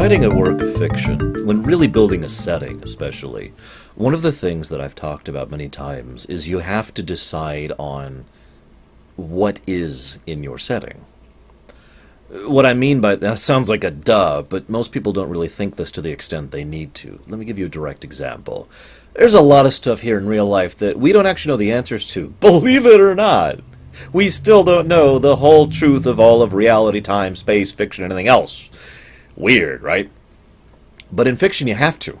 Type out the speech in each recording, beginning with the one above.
writing a work of fiction, when really building a setting especially, one of the things that I've talked about many times is you have to decide on what is in your setting. What I mean by that sounds like a duh, but most people don't really think this to the extent they need to. Let me give you a direct example. There's a lot of stuff here in real life that we don't actually know the answers to, believe it or not. We still don't know the whole truth of all of reality, time, space, fiction, and anything else. Weird, right? But in fiction you have to.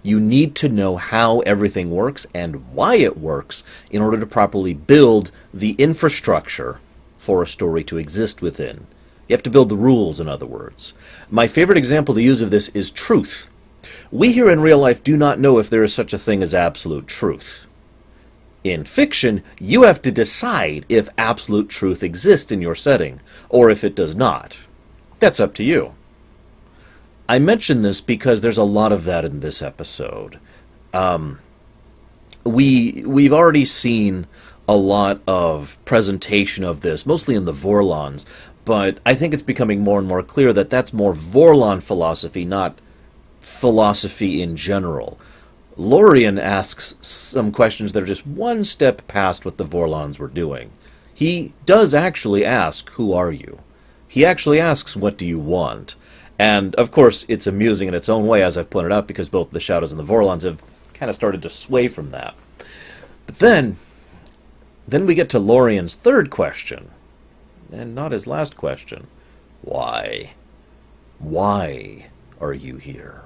You need to know how everything works and why it works in order to properly build the infrastructure for a story to exist within. You have to build the rules, in other words. My favorite example to use of this is truth. We here in real life do not know if there is such a thing as absolute truth. In fiction, you have to decide if absolute truth exists in your setting, or if it does not. That's up to you. I mention this because there's a lot of that in this episode. We've already seen a lot of presentation of this, mostly in the Vorlons, but I think it's becoming more and more clear that that's more Vorlon philosophy, not philosophy in general. Lorien asks some questions that are just one step past what the Vorlons were doing. He does actually ask, "Who are you?" He actually asks, "What do you want?" And, of course, it's amusing in its own way, as I've pointed out, because both the Shadows and the Vorlons have kind of started to sway from that. But then we get to Lorien's third question, and not his last question. Why? Why are you here?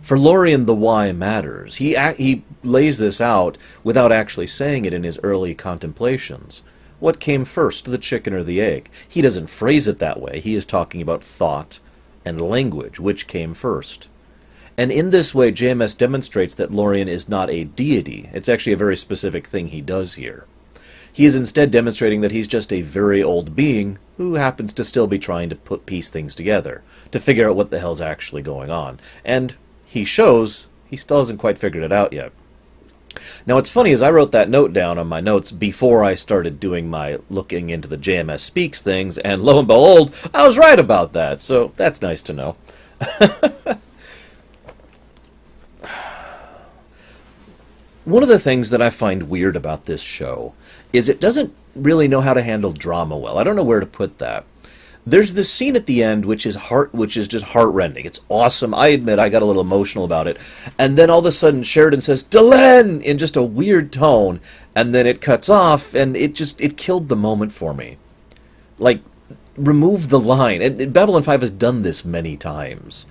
For Lorien, the why matters. He lays this out without actually saying it in his early contemplations. What came first, the chicken or the egg? He doesn't phrase it that way. He is talking about thought and language, which came first. And in this way, JMS demonstrates that Lorien is not a deity. It's actually a very specific thing he does here. He is instead demonstrating that he's just a very old being who happens to still be trying to piece things together, to figure out what the hell's actually going on. And he shows he still hasn't quite figured it out yet. Now, what's funny is I wrote that note down on my notes before I started doing my looking into the JMS Speaks things, and lo and behold, I was right about that, so that's nice to know. One of the things that I find weird about this show is it doesn't really know how to handle drama well. I don't know where to put that. There's this scene at the end which is just heartrending. It's awesome. I admit I got a little emotional about it. And then all of a sudden Sheridan says, "Delenn!" in just a weird tone, and then it cuts off, and it killed the moment for me. Like, remove the line. And Babylon 5 has done this many times.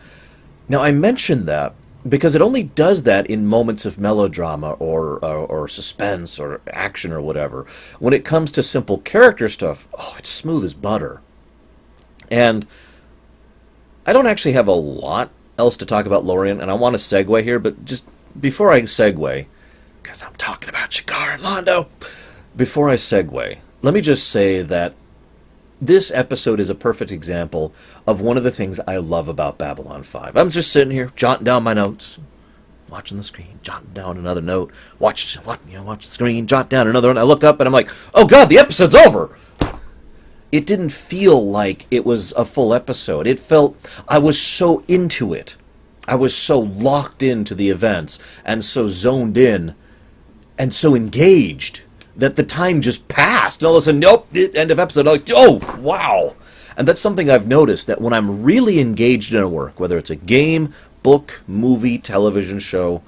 Now, I mention that because it only does that in moments of melodrama or suspense or action or whatever. When it comes to simple character stuff, it's smooth as butter. And I don't actually have a lot else to talk about Lorien, and I want to segue here, but just before I segue, because I'm talking about Shakar and Londo, before I segue, let me just say that this episode is a perfect example of one of the things I love about Babylon 5. I'm just sitting here, jotting down my notes, watching the screen, jotting down another note, watch the screen, jot down another one. I look up and I'm like, oh God, the episode's over! It didn't feel like it was a full episode. It felt I was so into it. I was so locked into the events and so zoned in and so engaged that the time just passed. And all of a sudden, nope, end of episode. Like, oh, wow. And that's something I've noticed, that when I'm really engaged in a work, whether it's a game, book, movie, television show,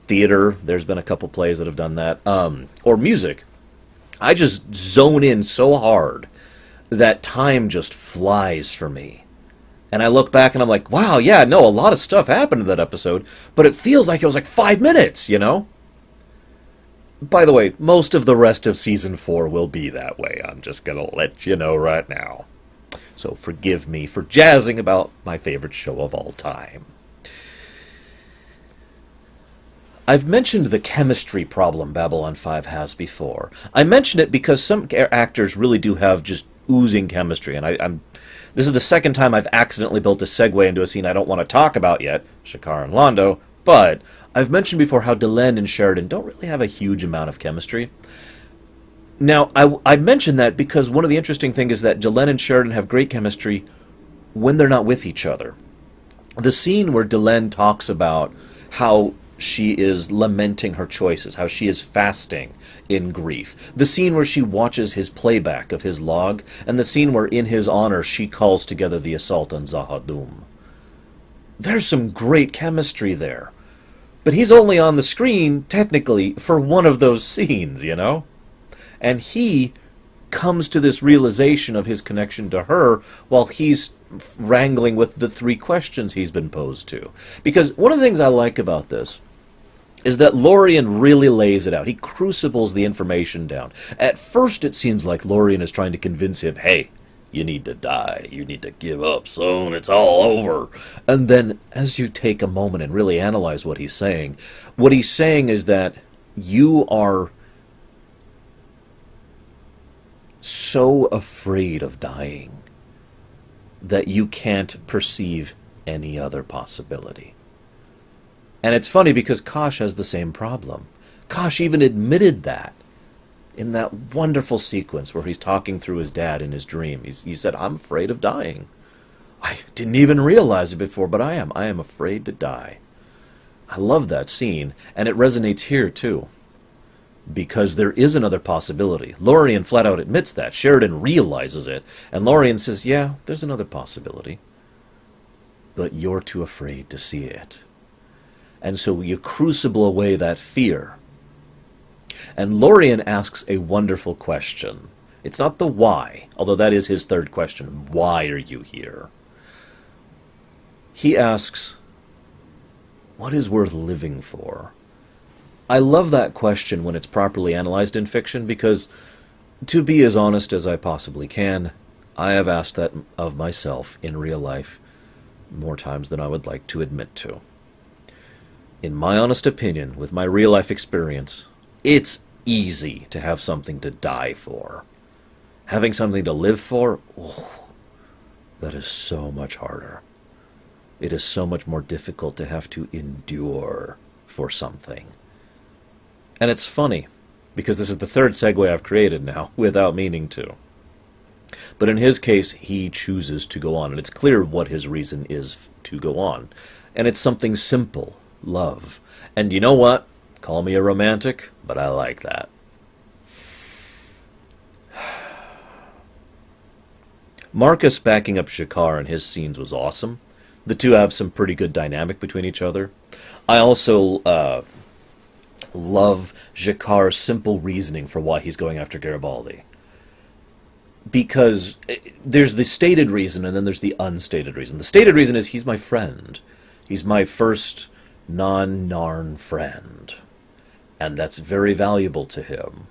theater, there's been a couple plays that have done that, or music, I just zone in so hard that time just flies for me. And I look back and I'm like, wow, yeah, no, a lot of stuff happened in that episode, but it feels like it was like 5 minutes, you know? By the way, most of the rest of Season 4 will be that way. I'm just going to let you know right now. So forgive me for jazzing about my favorite show of all time. I've mentioned the chemistry problem Babylon 5 has before. I mention it because some actors really do have just oozing chemistry, and this is the second time I've accidentally built a segue into a scene I don't want to talk about yet, Shakar and Londo, but I've mentioned before how Delenn and Sheridan don't really have a huge amount of chemistry. Now, I mention that because one of the interesting things is that Delenn and Sheridan have great chemistry when they're not with each other. The scene where Delenn talks about how she is lamenting her choices, how she is fasting in grief. The scene where she watches his playback of his log, and the scene where in his honor she calls together the assault on Zahadum. There's some great chemistry there. But he's only on the screen, technically, for one of those scenes, you know? And he comes to this realization of his connection to her while he's wrangling with the 3 questions he's been posed to. Because one of the things I like about this is that Lorien really lays it out. He crucibles the information down. At first it seems like Lorien is trying to convince him, hey, you need to die. You need to give up soon. It's all over. And then as you take a moment and really analyze what he's saying is that you are so afraid of dying that you can't perceive any other possibility. And it's funny because Kosh has the same problem. Kosh even admitted that in that wonderful sequence where he's talking through his dad in his dream. He said, I'm afraid of dying. I didn't even realize it before, but I am. I am afraid to die. I love that scene, and it resonates here too. Because there is another possibility. Lorien flat out admits that. Sheridan realizes it, and Lorien says, yeah, there's another possibility. But you're too afraid to see it. And so you crucible away that fear. And Lorien asks a wonderful question. It's not the why, although that is his 3rd question. Why are you here? He asks, what is worth living for? I love that question when it's properly analyzed in fiction because, to be as honest as I possibly can, I have asked that of myself in real life more times than I would like to admit to. In my honest opinion, with my real life experience, it's easy to have something to die for. Having something to live for, oh, that is so much harder. It is so much more difficult to have to endure for something. And it's funny, because this is the 3rd segue I've created now, without meaning to. But in his case, he chooses to go on, and it's clear what his reason is to go on. And it's something simple, love. And you know what? Call me a romantic, but I like that. Marcus backing up G'Kar in his scenes was awesome. The two have some pretty good dynamic between each other. I also love G'Kar's simple reasoning for why he's going after Garibaldi. Because there's the stated reason and then there's the unstated reason. The stated reason is he's my friend. He's my first non-Narn friend. And that's very valuable to him.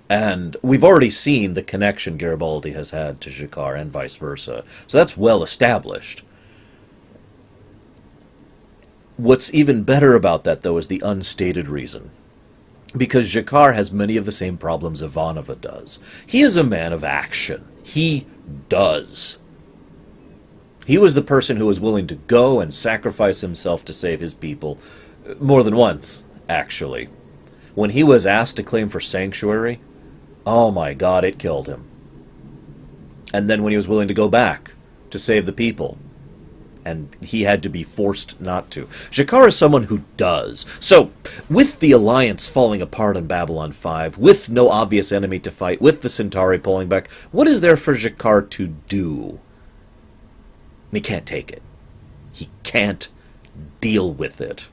And we've already seen the connection Garibaldi has had to G'Kar and vice versa. So that's well established. What's even better about that, though, is the unstated reason. Because G'Kar has many of the same problems Ivanova does. He is a man of action. He does. He was the person who was willing to go and sacrifice himself to save his people more than once, actually. When he was asked to claim for sanctuary, oh my God, it killed him. And then when he was willing to go back to save the people, and he had to be forced not to. G'Kar is someone who does. So, with the Alliance falling apart on Babylon 5, with no obvious enemy to fight, with the Centauri pulling back, what is there for G'Kar to do? And he can't take it. He can't deal with it.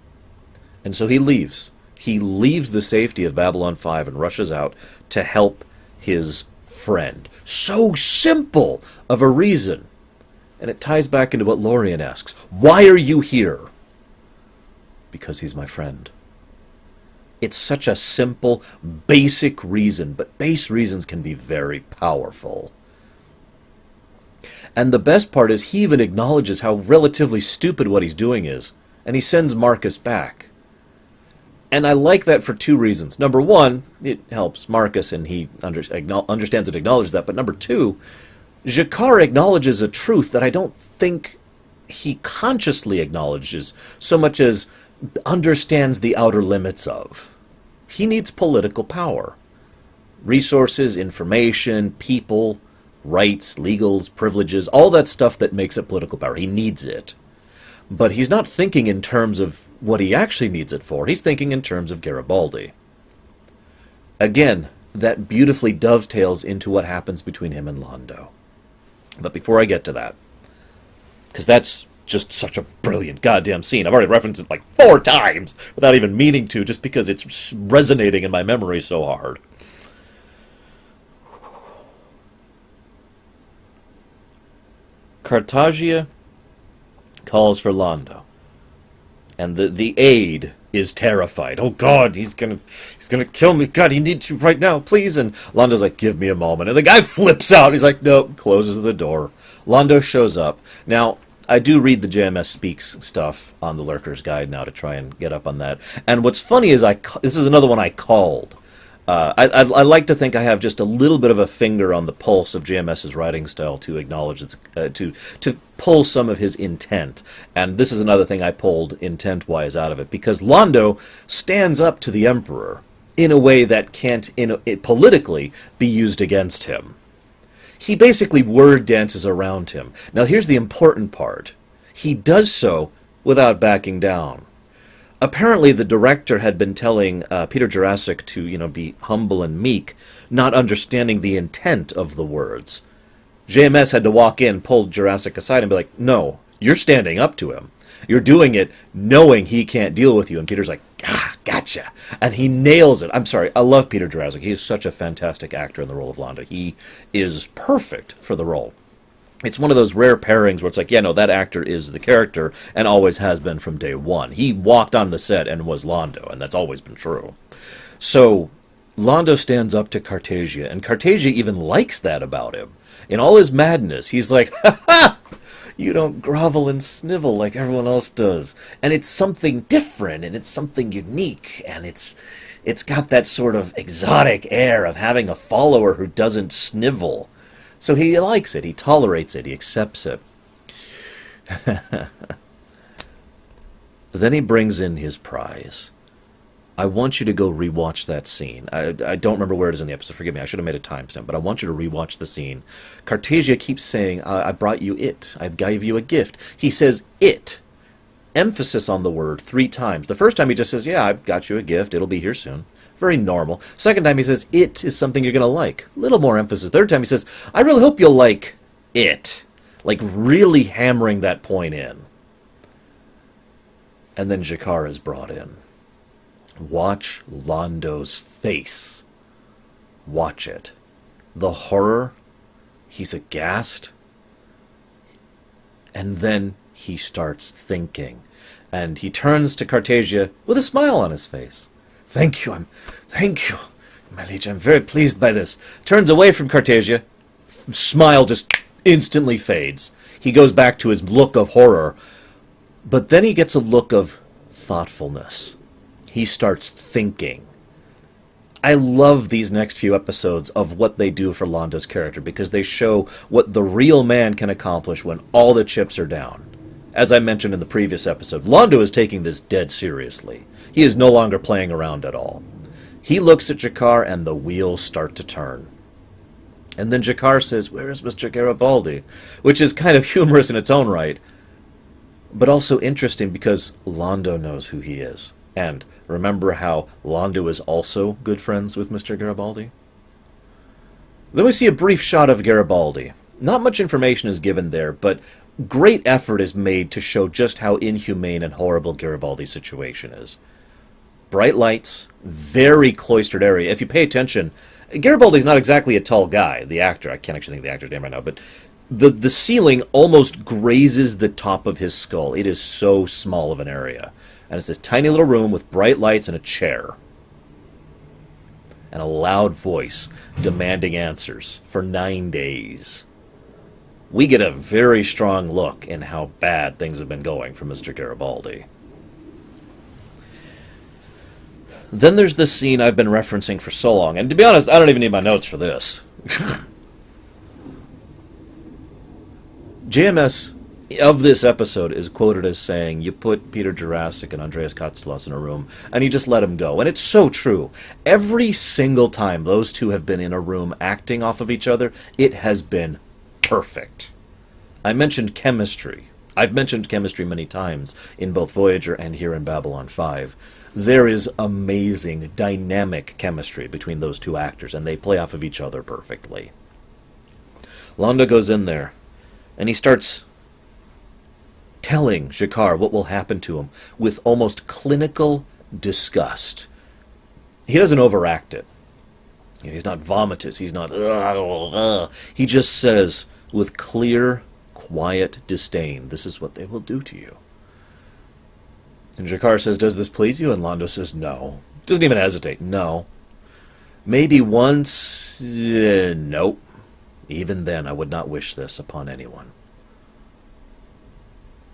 And so he leaves. He leaves the safety of Babylon 5 and rushes out to help his friend. So simple of a reason. And it ties back into what Lorien asks. Why are you here? Because he's my friend. It's such a simple, basic reason, but base reasons can be very powerful. And the best part is he even acknowledges how relatively stupid what he's doing is, and he sends Marcus back. And I like that for 2 reasons. Number 1, it helps Marcus, and he understands and acknowledges that. But number 2, G'Kar acknowledges a truth that I don't think he consciously acknowledges so much as understands the outer limits of. He needs political power. Resources, information, people, rights, legals, privileges, all that stuff that makes it political power. He needs it. But he's not thinking in terms of what he actually needs it for. He's thinking in terms of Garibaldi. Again, that beautifully dovetails into what happens between him and Londo. But before I get to that, because that's just such a brilliant goddamn scene. I've already referenced it like 4 times without even meaning to, just because it's resonating in my memory so hard. Cartagia calls for Londo, and the aide is terrified. Oh God, he's gonna kill me. God, he needs you right now, please. And Londo's like, give me a moment. And the guy flips out. He's like, nope, closes the door. Londo shows up. Now, I do read the JMS Speaks stuff on the Lurker's Guide now to try and get up on that. And what's funny is this is another one I called. I like to think I have just a little bit of a finger on the pulse of JMS's writing style to acknowledge its, to pull some of his intent. And this is another thing I pulled intent-wise out of it, because Londo stands up to the Emperor in a way that can't politically be used against him. He basically word dances around him. Now here's the important part. He does so without backing down. Apparently the director had been telling Peter Jurasik to, be humble and meek, not understanding the intent of the words. JMS had to walk in, pull Jurasik aside and be like, no, you're standing up to him. You're doing it knowing he can't deal with you. And Peter's like, gotcha. And he nails it. I'm sorry, I love Peter Jurasik. He is such a fantastic actor in the role of Londo. He is perfect for the role. It's one of those rare pairings where it's like, yeah, no, that actor is the character and always has been from day one. He walked on the set and was Londo, and that's always been true. So Londo stands up to Cartagia, and Cartagia even likes that about him. In all his madness, he's like, ha ha! You don't grovel and snivel like everyone else does. And it's something different, and it's something unique, and it's got that sort of exotic air of having a follower who doesn't snivel. So he likes it, he tolerates it, he accepts it. Then he brings in his prize. I want you to go rewatch that scene. I don't remember where it is in the episode, forgive me, I should have made a timestamp, but I want you to rewatch the scene. Cartagia keeps saying, I brought you it, I gave you a gift. He says it, emphasis on the word 3 times. The first time he just says, yeah, I've got you a gift, it'll be here soon. Very normal. Second time he says, it is something you're going to like. A little more emphasis. Third time he says, I really hope you'll like it. Like really hammering that point in. And then G'Kar is brought in. Watch Londo's face. Watch it. The horror. He's aghast. And then he starts thinking. And he turns to Cartagia with a smile on his face. Thank you, my liege, I'm very pleased by this. Turns away from Cartagia. Smile just instantly fades. He goes back to his look of horror. But then he gets a look of thoughtfulness. He starts thinking. I love these next few episodes of what they do for Londo's character, because they show what the real man can accomplish when all the chips are down. As I mentioned in the previous episode, Londo is taking this dead seriously. He is no longer playing around at all. He looks at G'Kar and the wheels start to turn. And then G'Kar says, where is Mr. Garibaldi? Which is kind of humorous in its own right, but also interesting because Londo knows who he is. And remember how Londo is also good friends with Mr. Garibaldi? Then we see a brief shot of Garibaldi. Not much information is given there, but great effort is made to show just how inhumane and horrible Garibaldi's situation is. Bright lights, very cloistered area. If you pay attention, Garibaldi's not exactly a tall guy, the actor. I can't actually think of the actor's name right now, but the ceiling almost grazes the top of his skull. It is so small of an area. And it's this tiny little room with bright lights and a chair. And a loud voice demanding answers for 9 days. We get a very strong look in how bad things have been going for Mr. Garibaldi. Then there's this scene I've been referencing for so long, and to be honest, I don't even need my notes for this. JMS of this episode is quoted as saying, you put Peter Jurassic and Andreas Katsulas in a room, and you just let them go. And it's so true. Every single time those two have been in a room acting off of each other, it has been perfect. I mentioned chemistry. I've mentioned chemistry many times in both Voyager and here in Babylon 5. There is amazing, dynamic chemistry between those two actors, and they play off of each other perfectly. Londo goes in there, and he starts telling G'Kar what will happen to him with almost clinical disgust. He doesn't overact it. He's not vomitous. He's not... He just says with clear, quiet disdain, this is what they will do to you. And G'Kar says, does this please you? And Londo says, no. Doesn't even hesitate. No. Maybe once... nope. Even then, I would not wish this upon anyone.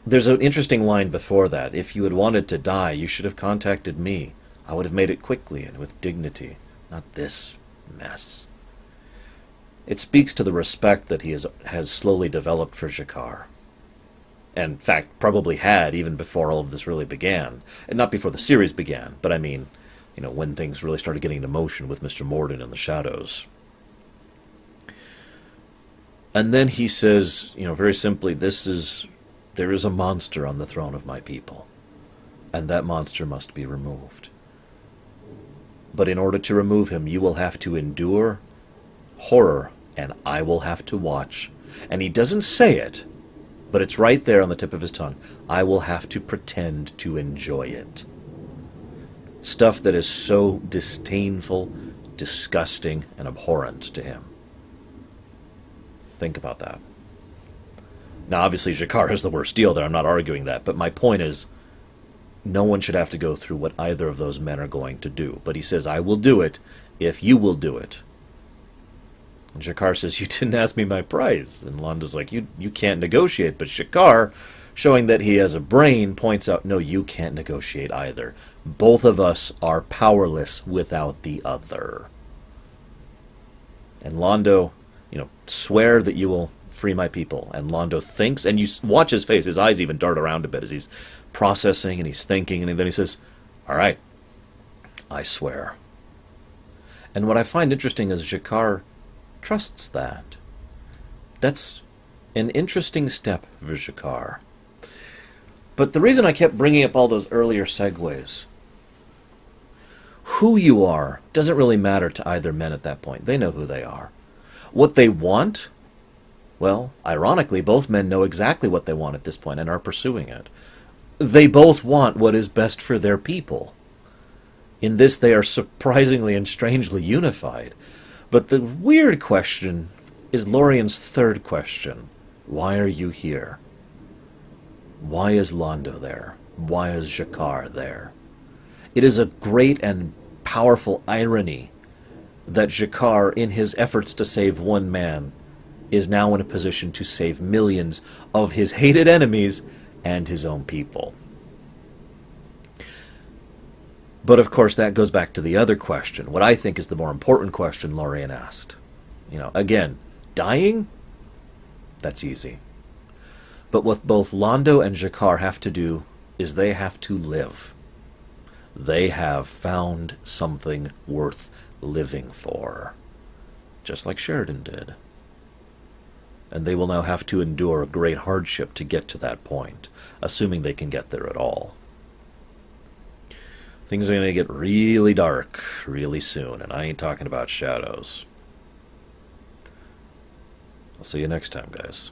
There's an interesting line before that. If you had wanted to die, you should have contacted me. I would have made it quickly and with dignity, not this mess. It speaks to the respect that he has slowly developed for G'Kar. And, in fact, probably had even before all of this really began. And not before the series began, but I mean, when things really started getting into motion with Mr. Morden in the shadows. And then he says, very simply, there is a monster on the throne of my people, and that monster must be removed. But in order to remove him, you will have to endure horror, and I will have to watch. And he doesn't say it, but it's right there on the tip of his tongue. I will have to pretend to enjoy it. Stuff that is so disdainful, disgusting, and abhorrent to him. Think about that. Now, obviously, G'Kar has the worst deal there. I'm not arguing that. But my point is, no one should have to go through what either of those men are going to do. But he says, I will do it if you will do it. And G'Kar says, you didn't ask me my price. And Londo's like, you can't negotiate. But G'Kar, showing that he has a brain, points out, no, you can't negotiate either. Both of us are powerless without the other. And Londo, swear that you will free my people. And Londo thinks, and you watch his face, his eyes even dart around a bit as he's processing and he's thinking, and then he says, all right, I swear. And what I find interesting is G'Kar trusts that. That's an interesting step for G'Kar. But the reason I kept bringing up all those earlier segues, who you are doesn't really matter to either men at that point. They know who they are. What they want, well, ironically, both men know exactly what they want at this point and are pursuing it. They both want what is best for their people. In this, they are surprisingly and strangely unified. But the weird question is Lorien's third question. Why are you here? Why is Londo there? Why is G'Kar there? It is a great and powerful irony that G'Kar, in his efforts to save one man, is now in a position to save millions of his hated enemies and his own people. But of course that goes back to the other question, what I think is the more important question Lorien asked. Again, dying? That's easy. But what both Londo and G'Kar have to do is they have to live. They have found something worth living for, just like Sheridan did. And they will now have to endure a great hardship to get to that point, assuming they can get there at all. Things are going to get really dark really soon, and I ain't talking about shadows. I'll see you next time, guys.